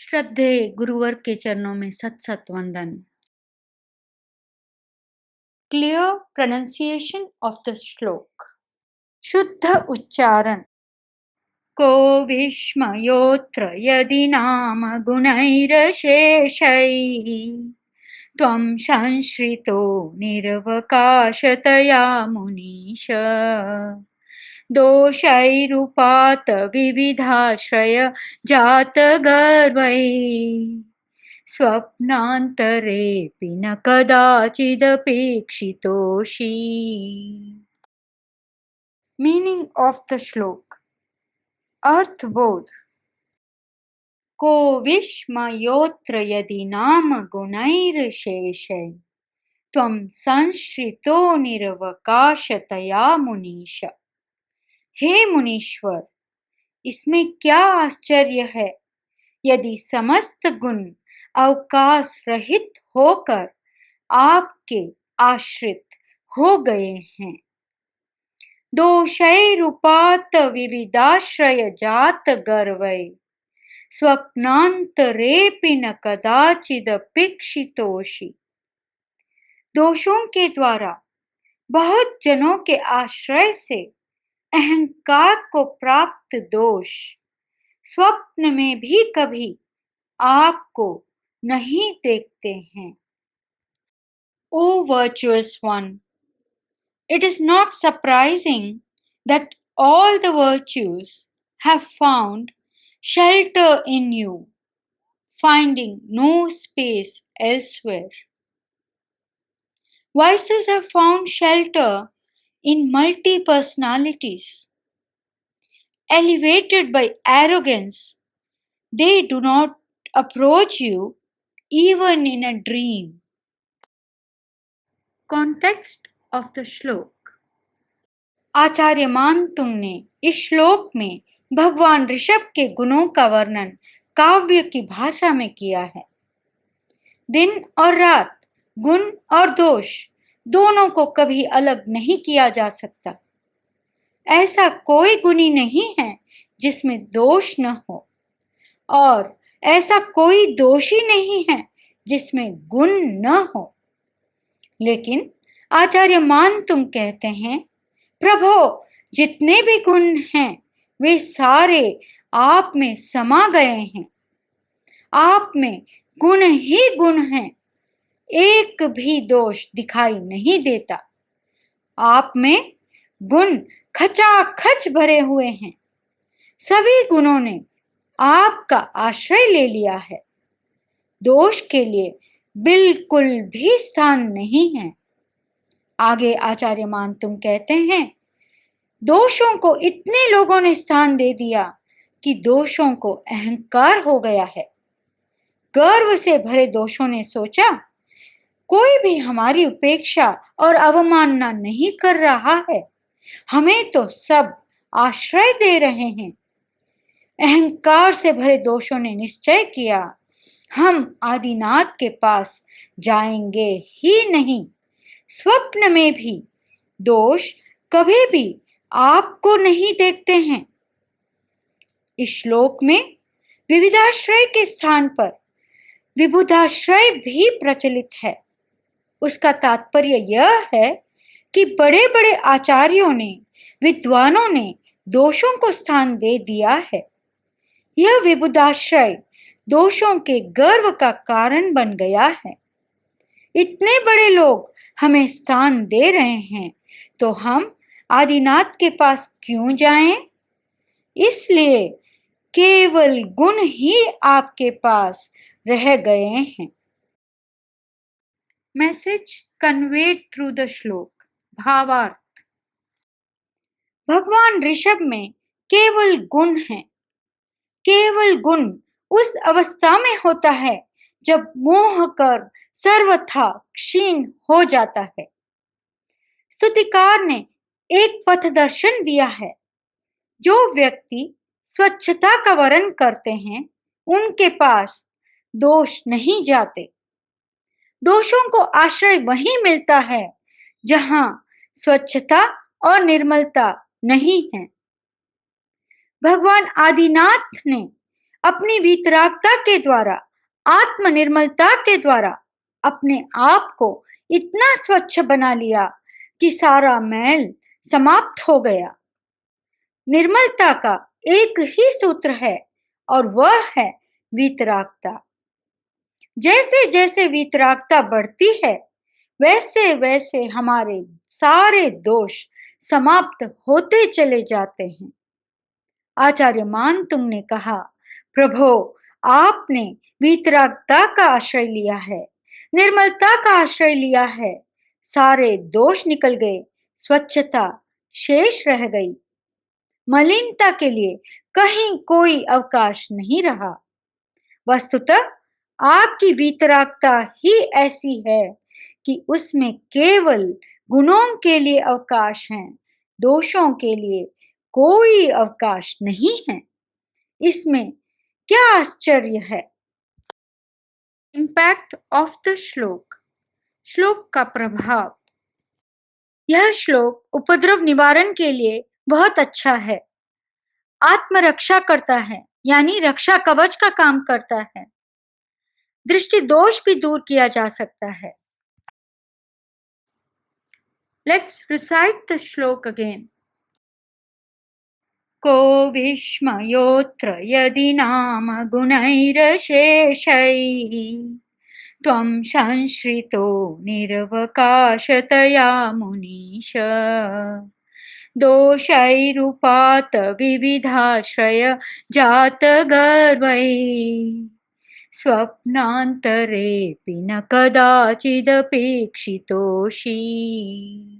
श्रद्धेय गुरुवर के चरणों में सत सत वंदन। क्लियर प्रोनाउंसिएशन ऑफ द श्लोक। शुद्ध उच्चारण। को विस्मयोऽत्र यदि नाम गुणैरशेषैः त्वं संश्रितो निरवकाशतया मुनीश दोषैरुपात विविधाश्रय जातगर्वैः स्वप्नान्तरेऽपि न कदाचिदपेक्षितोषि। मीनिंग ऑफ द श्लोक। अर्थ बोध। को विस्मयोऽत्र यदि नाम गुणैर्शेषै त्वं संश्रितो निरवकाशतया मुनीश। हे मुनीश्वर, इसमें क्या आश्चर्य है यदि समस्त गुण अवकाश रहित होकर आपके आश्रित हो गए हैं। दोषैरुपात विविधाश्रय जात गर्वै स्वप्नांतरेऽपि न कदाचिदपेक्षितोषि। दोषों के द्वारा बहुत जनों के आश्रय से अहंकार को प्राप्त दोष स्वप्न में भी कभी आपको नहीं देखते हैं। O virtuous one, it is not surprising that all the virtues have found shelter in you, finding no space elsewhere. Vices have found shelter in multi-personalities. Elevated by arrogance, they do not approach you even in a dream. Context of the श्लोक। आचार्य मानतुंग ने इस श्लोक में भगवान ऋषभ के गुणों का वर्णन काव्य की भाषा में किया है। दिन और रात, गुण और दोष दोनों को कभी अलग नहीं किया जा सकता। ऐसा कोई गुणी नहीं है जिसमें दोष न हो, और ऐसा कोई दोषी नहीं है जिसमें गुण न हो। लेकिन आचार्य मानतुंग कहते हैं, प्रभो, जितने भी गुण हैं वे सारे आप में समा गए हैं। आप में गुण ही गुण हैं, एक भी दोष दिखाई नहीं देता। आप में गुण खचाखच भरे हुए हैं। सभी गुणों ने आपका आश्रय ले लिया है। दोष के लिए बिल्कुल भी स्थान नहीं है। आगे आचार्य मानतुंग कहते हैं, दोषों को इतने लोगों ने स्थान दे दिया कि दोषों को अहंकार हो गया है। गर्व से भरे दोषों ने सोचा, कोई भी हमारी उपेक्षा और अवमानना नहीं कर रहा है, हमें तो सब आश्रय दे रहे हैं। अहंकार से भरे दोषों ने निश्चय किया, हम आदिनाथ के पास जाएंगे ही नहीं। स्वप्न में भी दोष कभी भी आपको नहीं देखते हैं। इस श्लोक में विविधाश्रय के स्थान पर विबुधाश्रय भी प्रचलित है। उसका तात्पर्य यह है कि बड़े बड़े आचार्यों ने, विद्वानों ने दोषों को स्थान दे दिया है। यह विबुधाश्रय दोषों के गर्व का कारण बन गया है। इतने बड़े लोग हमें स्थान दे रहे हैं, तो हम आदिनाथ के पास क्यों जाएं? इसलिए केवल गुण ही आपके पास रह गए हैं। मैसेज कन्वेड थ्रू द श्लोक। भावार्थ। भगवान ऋषभ में केवल गुण हैं। केवल गुण उस अवस्था में होता है जब मोह कर सर्वथा क्षीण हो जाता है। स्तुतिकार ने एक पथ दर्शन दिया है। जो व्यक्ति स्वच्छता का वर्ण करते हैं, उनके पास दोष नहीं जाते। दोषों को आश्रय वहीं मिलता है जहां स्वच्छता और निर्मलता नहीं है। भगवान आदिनाथ ने अपनी वीतरागता के द्वारा, आत्मनिर्मलता के द्वारा अपने आप को इतना स्वच्छ बना लिया कि सारा मैल समाप्त हो गया। निर्मलता का एक ही सूत्र है और वह है वीतरागता। जैसे जैसे वीतरागता बढ़ती है, वैसे वैसे हमारे सारे दोष समाप्त होते चले जाते हैं। आचार्य मानतुंग ने कहा, प्रभो, आपने वीतरागता का आश्रय लिया है, निर्मलता का आश्रय लिया है, सारे दोष निकल गए, स्वच्छता शेष रह गई, मलिनता के लिए कहीं कोई अवकाश नहीं रहा। वस्तुतः आपकी वीतरागता ही ऐसी है कि उसमें केवल गुणों के लिए अवकाश है, दोषों के लिए कोई अवकाश नहीं है। इसमें क्या आश्चर्य है। इम्पैक्ट ऑफ द श्लोक, श्लोक का प्रभाव। यह श्लोक उपद्रव निवारण के लिए बहुत अच्छा है, आत्मरक्षा करता है, यानी रक्षा कवच का काम करता है। दृष्टि दोष भी दूर किया जा सकता है। लेट्स रिसाइट द श्लोक अगेन। को विस्मयोऽत्र यदि नाम गुणैरशेषैः त्वं संश्रितो निरवकाशतया मुनीश दोषैरुपात विविधाश्रय जातगर्वैः स्वप्नान्तरेऽपि न कदाचिदपेक्षितोषि।